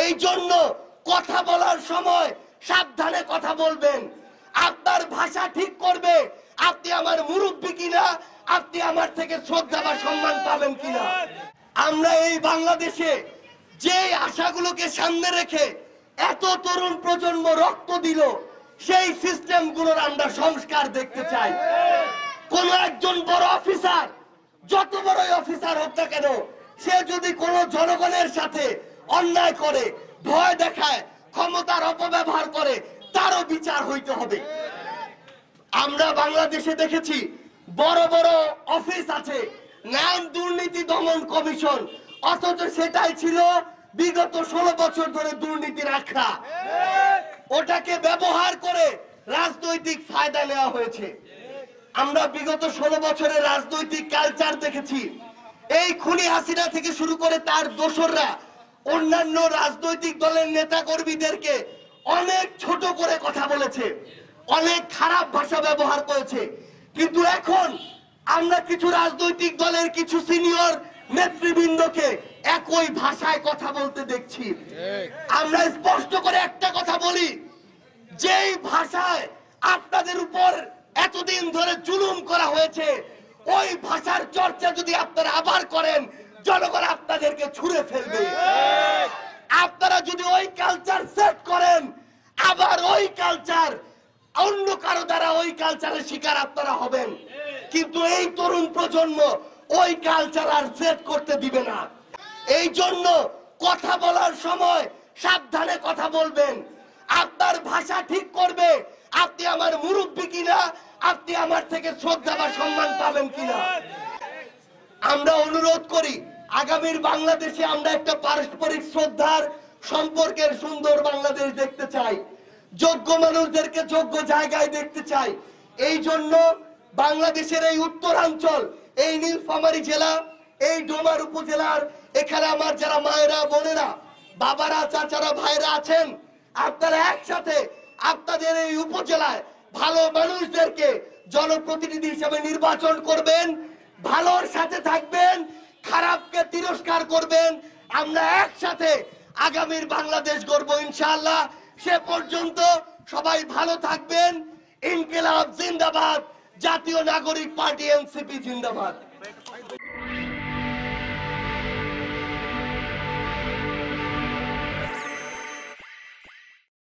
এই জন্য কথা বলার সময় সাবধানে কথা বলবেন। আপনার ভাষা ঠিক করবে আপনি আমার মুরব্বী কিনা, আপনি আমার থেকে শ্রদ্ধা বা সম্মান পাবেন কিনা। আমরা এই বাংলাদেশে যে আশাগুলোকে সামনে রেখে এত তরুণ প্রজন্ম রক্ত দিল, সেই সিস্টেমগুলোর আমরা সংস্কার দেখতে চাই। কোন একজন বড় অফিসার, যত বড়ই অফিসার হোক না কেন, সে যদি কোনো জনগণের সাথে অন্যায় করে, ভয় দেখায়, ক্ষমতার অপব্যবহার করে, তারও বিচার হইতে হবে। আমরা বাংলাদেশে দেখেছি বড় বড় অফিস আছে, নাম দুর্নীতি দমন কমিশন, অথচ সেটাই ছিল বিগত 16 বছর ধরে দুর্নীতির আখড়া। ওটাকে ব্যবহার করে রাজনৈতিক ফায়দা নেওয়া হয়েছে। আমরা বিগত 16 বছরের রাজনৈতিক কালচার দেখেছি। এই খুনি হাসিনা থেকে শুরু করে তার দোসররা অন্যান্য রাজনৈতিক দলের নেতা কর্মীদেরকে অনেক ছোট করে কথা বলেছে, অনেক খারাপ ভাষা ব্যবহার করেছে। কিন্তু এখন আমরা কিছু রাজনৈতিক দলের কিছু সিনিয়র নেতৃবৃন্দকে একই ভাষায় কথা বলতে দেখছি। আমরা স্পষ্ট করে একটা কথা বলি, যেই ভাষায় আপনাদের উপর এতদিন ধরে জুলুম করা হয়েছে, ওই ভাষার চর্চা যদি আপনারা আবার করেন, জনগণ আপনাদেরকে ছুঁড়ে ফেলবে। আপনারা যদি ওই কালচার সেট করেন, আবার ওই কালচার অন্য কারো দ্বারা ওই কালচারের শিকার আপনারা হবেন। কিন্তু এই তরুণ প্রজন্ম ওই কালচার আর সেট করতে দিবে না। এই জন্য কথা বলার সময় সাবধানে কথা বলবেন। আপনার ভাষা ঠিক করবে আপনি আমার মুরব্বী কিনা, আপনি আমার থেকে শ্রদ্ধা বা সম্মান পাবেন কিনা। আমরা অনুরোধ করি, আগামীর বাংলাদেশে আমরা একটা পারস্পরিক শ্রদ্ধার সম্পর্কের সুন্দর বাংলাদেশ দেখতে চাই। যোগ্য মানুষদেরকে যোগ্য জায়গায় দেখতে চাই। এই জন্য বাংলাদেশের এই উত্তরাঞ্চল, এই নীলফামারী জেলা, এই ডোমার উপজেলার এখানে আমার যারা মায়েরা, বোনেরা, বাবারা, চাচারা, ভাইরা আছেন, আপনারা একসাথে আপনাদের এই উপজেলায় ভালো মানুষদেরকে জনপ্রতিনিধি হিসেবে নির্বাচন করবেন, ভালোর সাথে থাকবেন, খারাপকে তিরস্কার করবেন। আমরা একসাথে আগামীর বাংলাদেশ গড়ব ইনশাআল্লাহ। সে পর্যন্ত সবাই ভালো থাকবেন। ইনকিলাব জিন্দাবাদ, জাতীয় নাগরিক পার্টি এনসিপি জিন্দাবাদ।